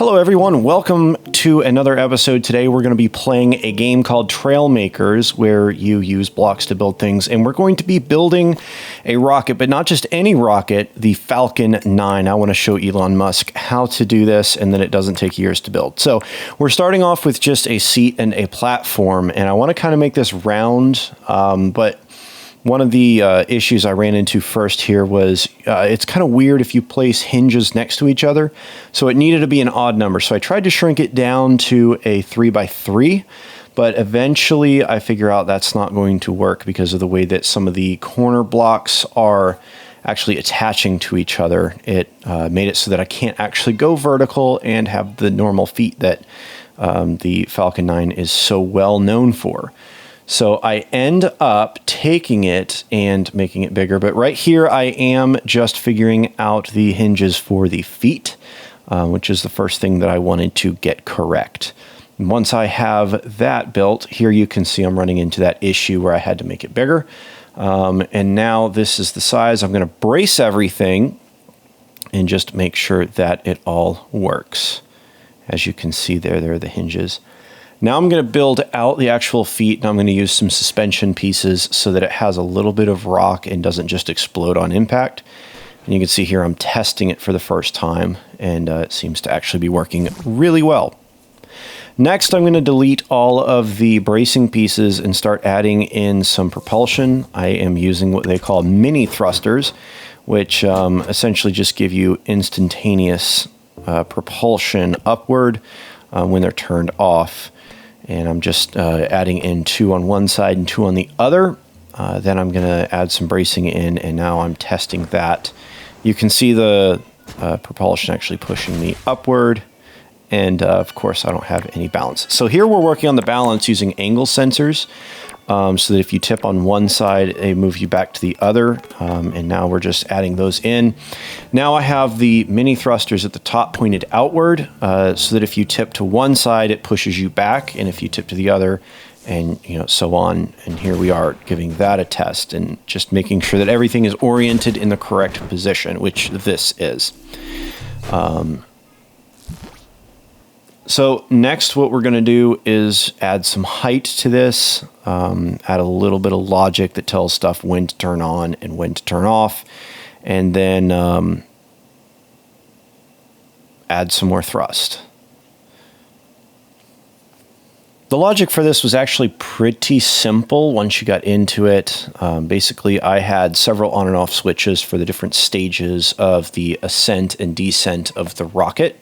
Hello everyone, welcome to another episode. Today we're going to be playing a game called Trailmakers where you use blocks to build things, and we're going to be building a rocket, but not just any rocket, the Falcon 9. I want to show Elon Musk how to do this, and then it doesn't take years to build. So we're starting off with just a seat and a platform, and I want to kind of make this round, but one of the issues I ran into first here was it's kind of weird if you place hinges next to each other. So it needed to be an odd number. So I tried to shrink it down to a 3x3, but eventually I figure out that's not going to work because of the way that some of the corner blocks are actually attaching to each other. It made it so that I can't actually go vertical and have the normal feet that the Falcon 9 is so well known for. So I end up taking it and making it bigger. But right here, I am just figuring out the hinges for the feet, which is the first thing that I wanted to get correct. And once I have that built, here you can see I'm running into that issue where I had to make it bigger. And now this is the size. I'm going to brace everything and just make sure that it all works. As you can see there are the hinges. Now I'm going to build out the actual feet, and I'm going to use some suspension pieces so that it has a little bit of rock and doesn't just explode on impact. And you can see here I'm testing it for the first time, and it seems to actually be working really well. Next, I'm going to delete all of the bracing pieces and start adding in some propulsion. I am using what they call mini thrusters, which essentially just give you instantaneous propulsion upward when they're turned off. And I'm just adding in 2 on one side and 2 on the other. Then I'm going to add some bracing in, and now I'm testing that. You can see the propulsion actually pushing me upward. And of course, I don't have any balance. So here we're working on the balance using angle sensors. So that if you tip on one side, they move you back to the other. And now we're just adding those in. Now I have the mini thrusters at the top pointed outward, so that if you tip to one side, it pushes you back. And if you tip to the other, and so on. And here we are giving that a test and just making sure that everything is oriented in the correct position, which this is. So next what we're going to do is add some height to this, add a little bit of logic that tells stuff when to turn on and when to turn off, and then add some more thrust. The logic for this was actually pretty simple once you got into it. Basically, I had several on and off switches for the different stages of the ascent and descent of the rocket,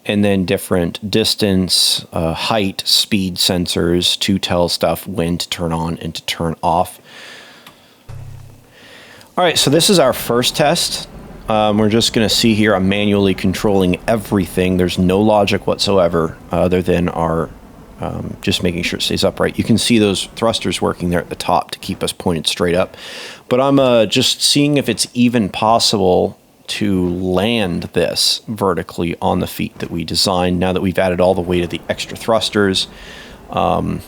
and then different distance, height, speed sensors to tell stuff when to turn on and to turn off. All right, so this is our first test. We're just going to see here I'm manually controlling everything. There's no logic whatsoever other than our just making sure it stays upright. You can see those thrusters working there at the top to keep us pointed straight up. But I'm just seeing if it's even possible to land this vertically on the feet that we designed now that we've added all the weight of the extra thrusters. And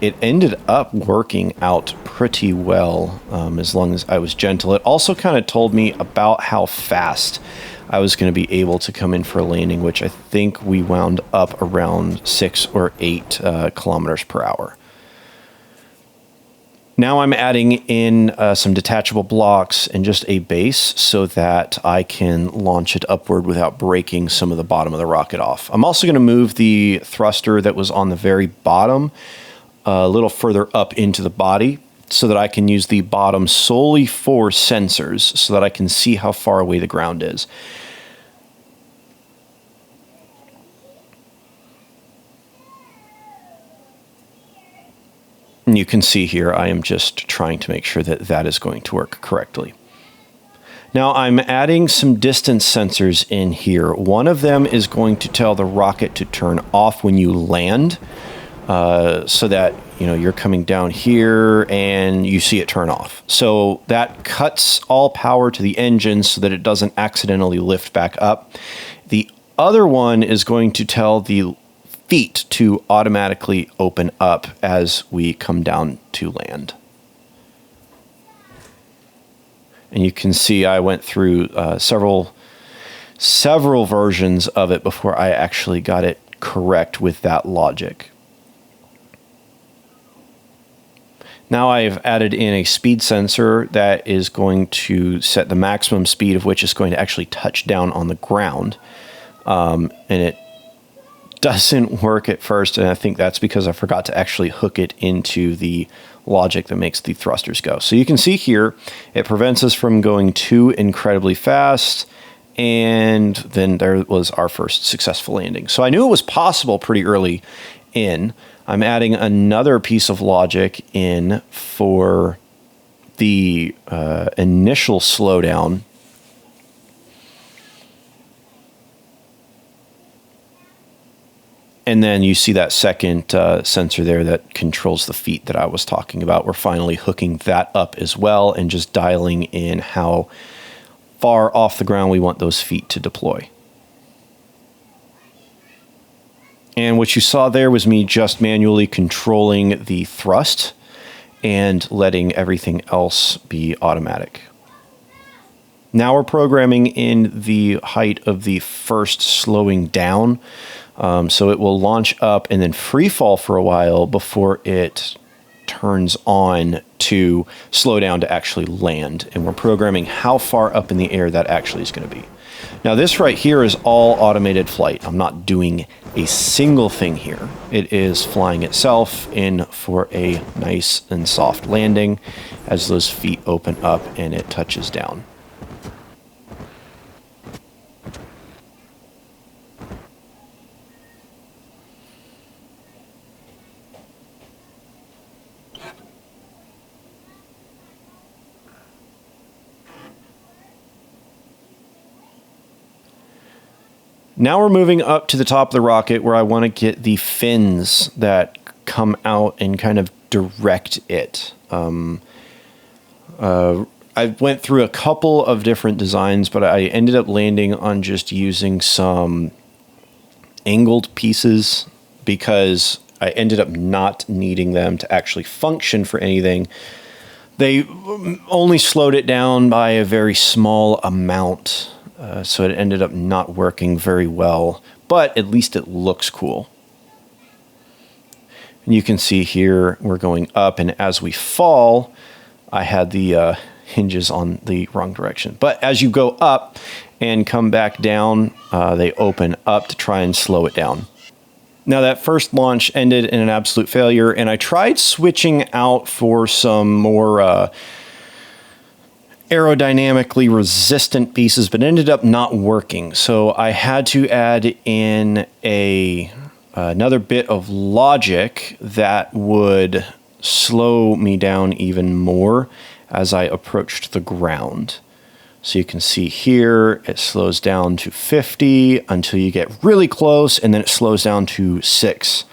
it ended up working out pretty well as long as I was gentle. It also kind of told me about how fast I was going to be able to come in for a landing, which I think we wound up around 6 or 8 kilometers per hour. Now I'm adding in some detachable blocks and just a base so that I can launch it upward without breaking some of the bottom of the rocket off. I'm also going to move the thruster that was on the very bottom a little further up into the body so that I can use the bottom solely for sensors so that I can see how far away the ground is. And you can see here, I am just trying to make sure that that is going to work correctly. Now I'm adding some distance sensors in here. One of them is going to tell the rocket to turn off when you land, so that you're coming down here and you see it turn off. So that cuts all power to the engine so that it doesn't accidentally lift back up. The other one is going to tell the feet to automatically open up as we come down to land. And you can see I went through several several versions of it before I actually got it correct with that logic. Now I've added in a speed sensor that is going to set the maximum speed of which is going to actually touch down on the ground. And it doesn't work at first, and I think that's because I forgot to actually hook it into the logic that makes the thrusters go. So you can see here, it prevents us from going too incredibly fast, and then there was our first successful landing. So I knew it was possible pretty early in. I'm adding another piece of logic in for the initial slowdown. And then you see that second sensor there that controls the feet that I was talking about. We're finally hooking that up as well and just dialing in how far off the ground we want those feet to deploy. And what you saw there was me just manually controlling the thrust and letting everything else be automatic. Now we're programming in the height of the first slowing down. So it will launch up and then free fall for a while before it turns on to slow down to actually land. And we're programming how far up in the air that actually is going to be. Now this right here is all automated flight. I'm not doing a single thing here. It is flying itself in for a nice and soft landing as those feet open up and it touches down. Now we're moving up to the top of the rocket where I want to get the fins that come out and kind of direct it. I went through a couple of different designs, but I ended up landing on just using some angled pieces because I ended up not needing them to actually function for anything. They only slowed it down by a very small amount. So it ended up not working very well, but at least it looks cool. And you can see here we're going up, and as we fall, I had the hinges on the wrong direction. But as you go up and come back down, they open up to try and slow it down. Now that first launch ended in an absolute failure, and I tried switching out for some more aerodynamically resistant pieces, but ended up not working. So I had to add in another bit of logic that would slow me down even more as I approached the ground. So you can see here, it slows down to 50 until you get really close, and then it slows down to 6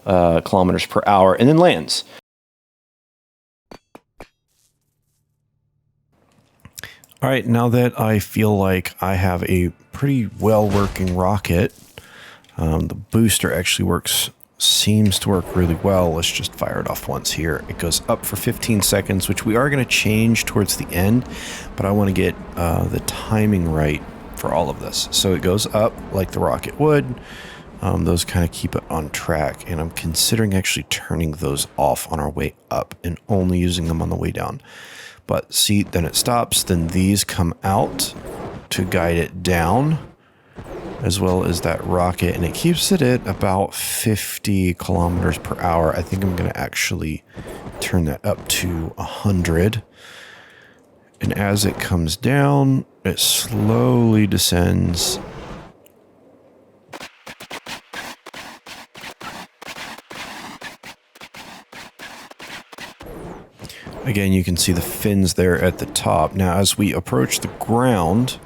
kilometers per hour and then lands. All right, now that I feel like I have a pretty well-working rocket, the booster actually seems to work really well. Let's just fire it off once here. It goes up for 15 seconds, which we are going to change towards the end, but I want to get the timing right for all of this. So it goes up like the rocket would. Those kind of keep it on track, and I'm considering actually turning those off on our way up and only using them on the way down. But see, then it stops, then these come out to guide it down, as well as that rocket, and it keeps it at about 50 kilometers per hour. I think I'm going to actually turn that up to 100. And as it comes down, it slowly descends. Again, you can see the fins there at the top. Now, as we approach the ground,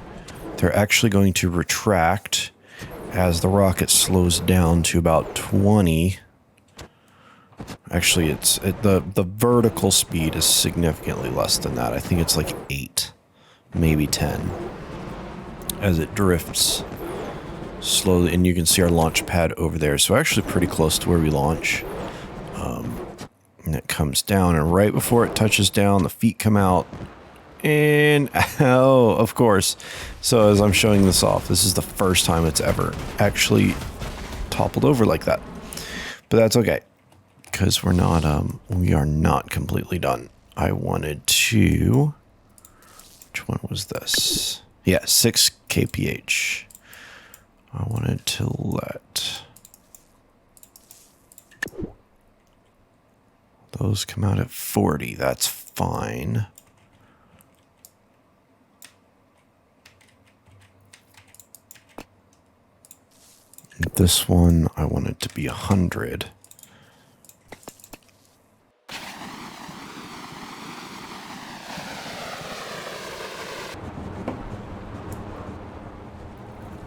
they're actually going to retract as the rocket slows down to about 20. Actually, the vertical speed is significantly less than that. I think it's like 8, maybe 10, as it drifts slowly. And you can see our launch pad over there. So actually pretty close to where we launch. And it comes down, and right before it touches down, the feet come out, And, oh, of course. So as I'm showing this off, this is the first time it's ever actually toppled over like that. But that's okay, because we are not completely done. I wanted to, which one was this? Yeah, 6 kph. I wanted to let those come out at 40. That's fine. This one, I want it to be 100.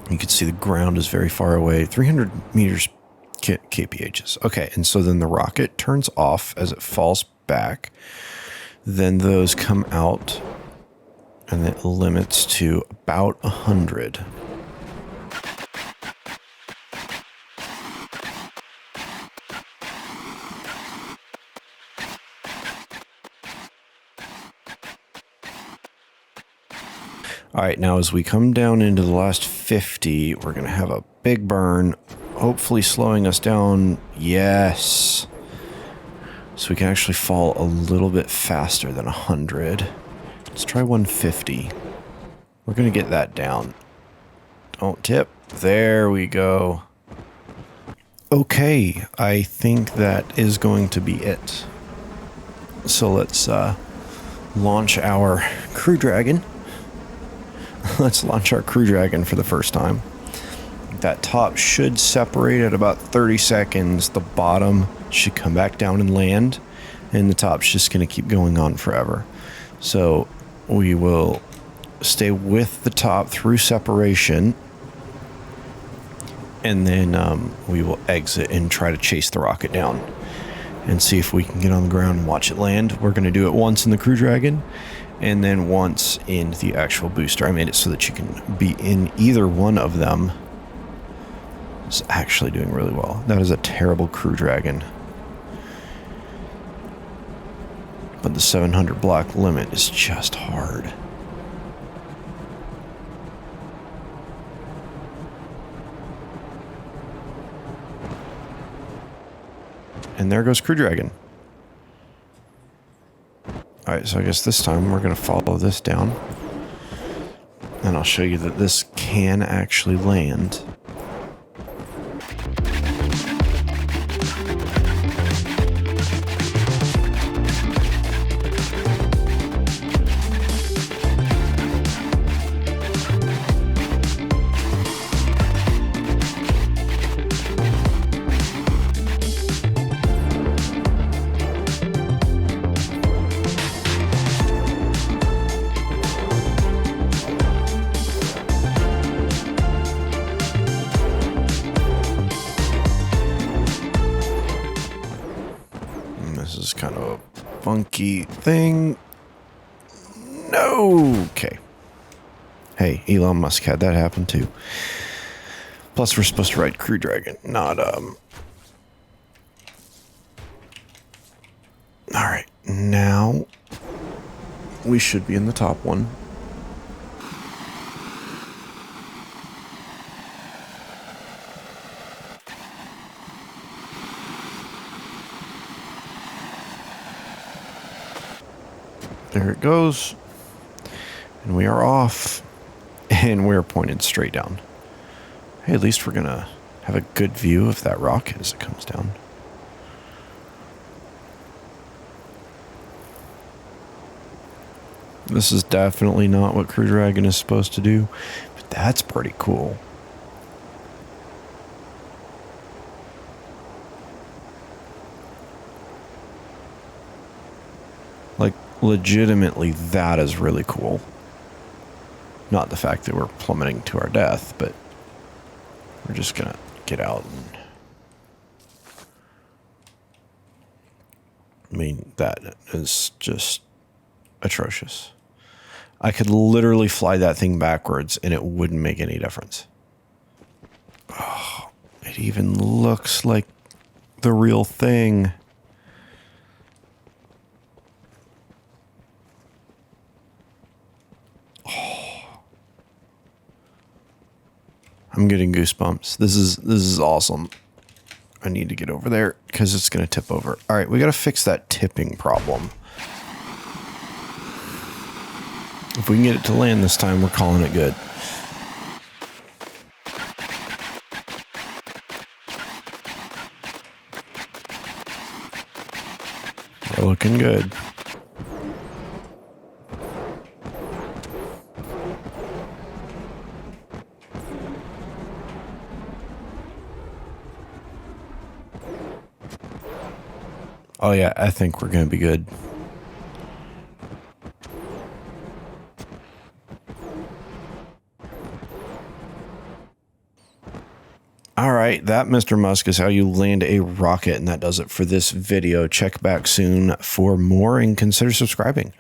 You can see the ground is very far away, 300 meters kphs. Okay, and so then the rocket turns off as it falls back. Then those come out, and it limits to about 100. All right, now as we come down into the last 50, we're going to have a big burn, hopefully slowing us down. Yes. So we can actually fall a little bit faster than 100. Let's try 150. We're going to get that down. Don't tip. There we go. Okay, I think that is going to be it. So let's launch our Crew Dragon. Let's launch our Crew Dragon for the first time. That top should separate at about 30 seconds. The bottom should come back down and land, and the top's just going to keep going on forever. So we will stay with the top through separation, and then we will exit and try to chase the rocket down and see if we can get on the ground and watch it land. We're going to do it once in the Crew Dragon, and then once in the actual booster. I made it so that you can be in either one of them. It's actually doing really well. That is a terrible Crew Dragon. But the 700 block limit is just hard. And there goes Crew Dragon. Alright, so I guess this time we're going to follow this down. And I'll show you that this can actually land. This is kind of a funky thing. No! Okay. Hey, Elon Musk had that happen too. Plus, we're supposed to ride Crew Dragon, not, Alright, now we should be in the top one. There it goes. And we are off. And we're pointed straight down. Hey, at least we're going to have a good view of that rocket as it comes down. This is definitely not what Crew Dragon is supposed to do, but that's pretty cool. Like, legitimately, that is really cool. Not the fact that we're plummeting to our death, but we're just gonna get out and... I mean, that is just atrocious. I could literally fly that thing backwards and it wouldn't make any difference. Oh, it even looks like the real thing. I'm getting goosebumps. This is awesome. I need to get over there because it's going to tip over. All right, we got to fix that tipping problem. If we can get it to land this time, we're calling it good. We're looking good. Oh yeah, I think we're going to be good. All right, that, Mr. Musk, is how you land a rocket, and that does it for this video. Check back soon for more and consider subscribing.